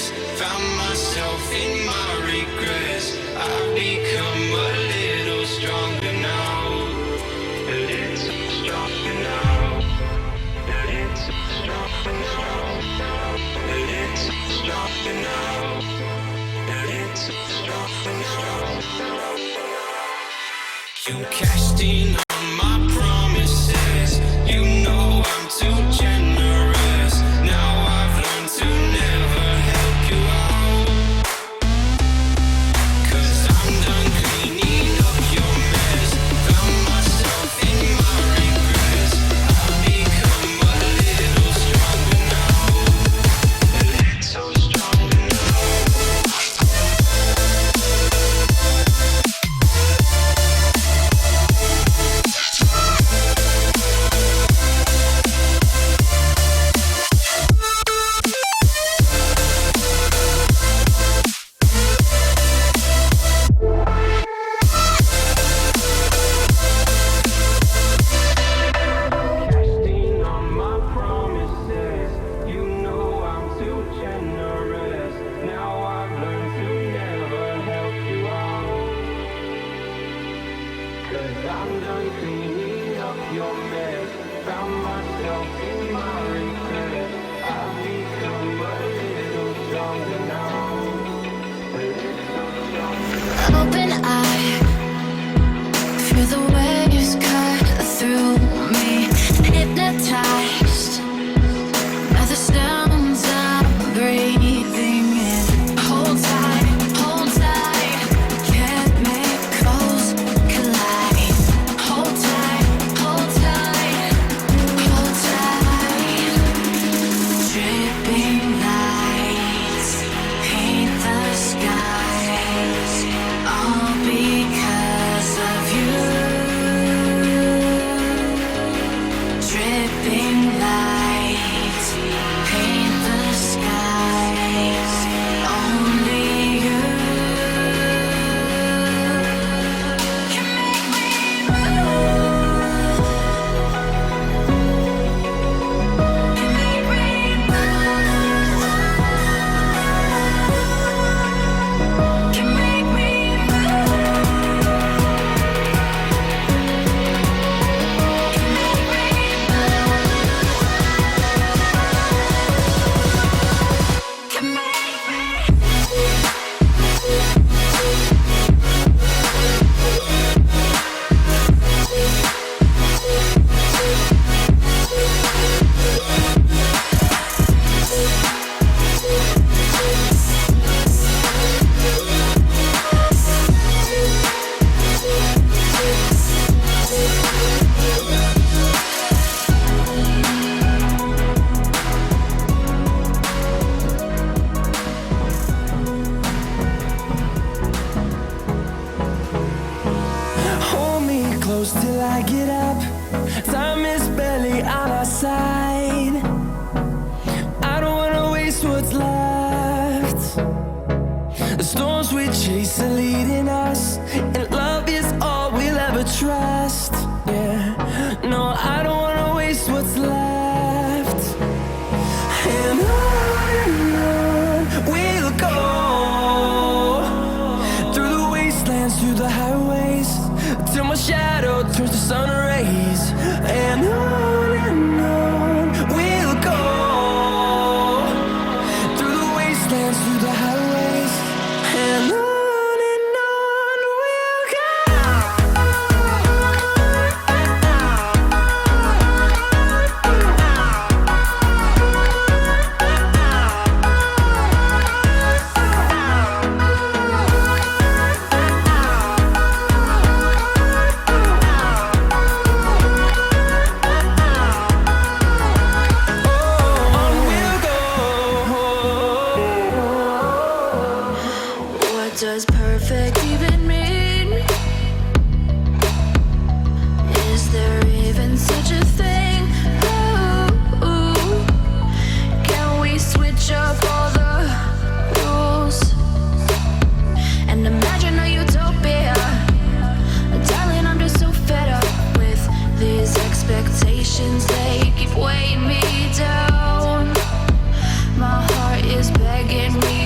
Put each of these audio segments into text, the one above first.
mess. Found myself in my regrets. I've become a little stronger now. A little stronger now. A little stronger now. A little stronger now. A little stronger now. You cashed in on my promises. You know I'm too generous. Now I've learned to never help you out. 'Cause I'm done cleaning up your mess. Found myself in my regrets. I've become a little stronger now. A little stronger now. Casting on my promises. You know I'm too generous. Now I've learned to never help you out. 'Cause I'm done cleaning up your mess. Found myself in my regrets. I've become a little stronger now. A little stronger now. Open eye, feel the waves cut through me. Hypnotized by the sounds I'm breathing in. Hold tight, chemicals collide. Hold tight, hold tight, hold tight. Dripping lights paint the skies, all because of you. Dripping lights paint the skies, only you can make me move. Can make me move. Can make me Hold me close till I get up. Time is barely on our side. I don't wanna waste what's left. The storms we chase are leading us, and love is all we'll ever trust. Yeah, no, I don't wanna waste what's left. And on we'll go, through the wastelands, through the highways, till my shadow turns to sun rays. And on we'll go, through the wastelands, through the highways, and on we'll go. What does perfect even mean? Is there even such a thing? Ooh, can we switch up all the rules and imagine a utopia? Darling, I'm just so fed up with these expectations. They keep weighing me down. My heart is begging me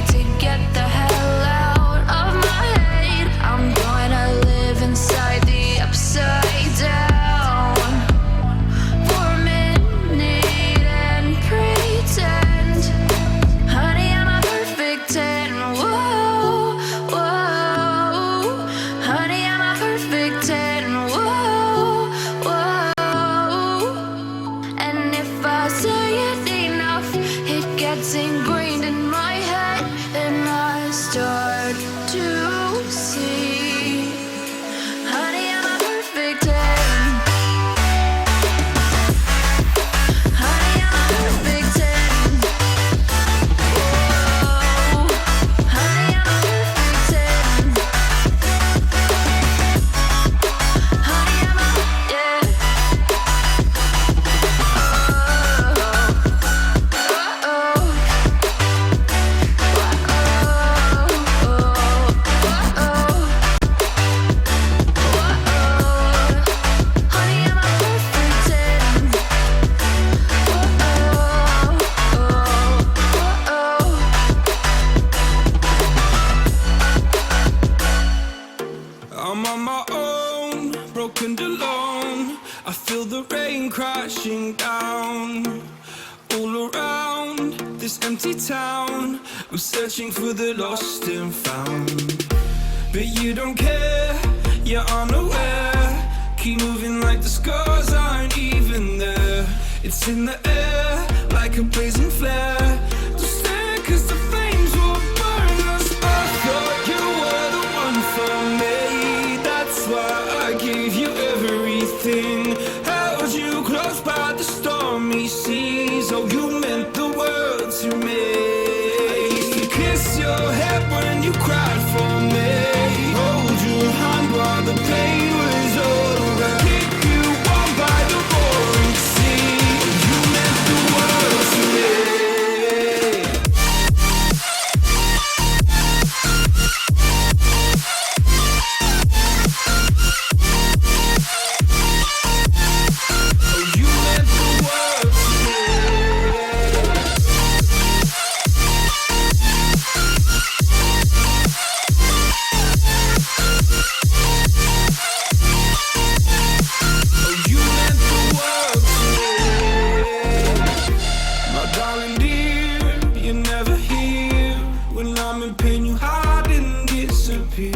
empty town. We're searching for the lost and found. But you don't care, you're unaware. Keep moving like the scars aren't even there. It's in the air, like a blazing flare. Don't stare, cause the flames will burn us. I thought you were the one for me. That's why I gave you everything. Held you close by the stormy seas. Oh, you meant the world to me. I used to kiss your head when you cried for me. Hold your hand while the pain was over. Keep you warm by the roaring sea. You meant the world to me. Oh, you meant the world to me. Oh, you meant the world to me. My darling dear, you're never here. When I'm in pain, you hide and disappear.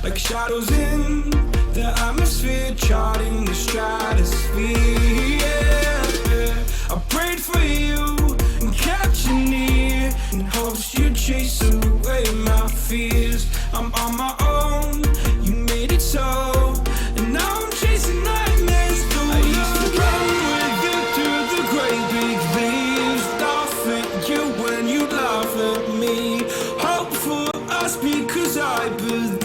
Like shadows in the atmosphere, charting the stratosphere. Yeah. I prayed for you and kept you near, in hopes you'd chase away my fears. I'm on my own, you made it so, and now I'm chasing nightmares. I used to run with you through the great big leaves, laugh at you when you laugh at me. Hope for us because I believe.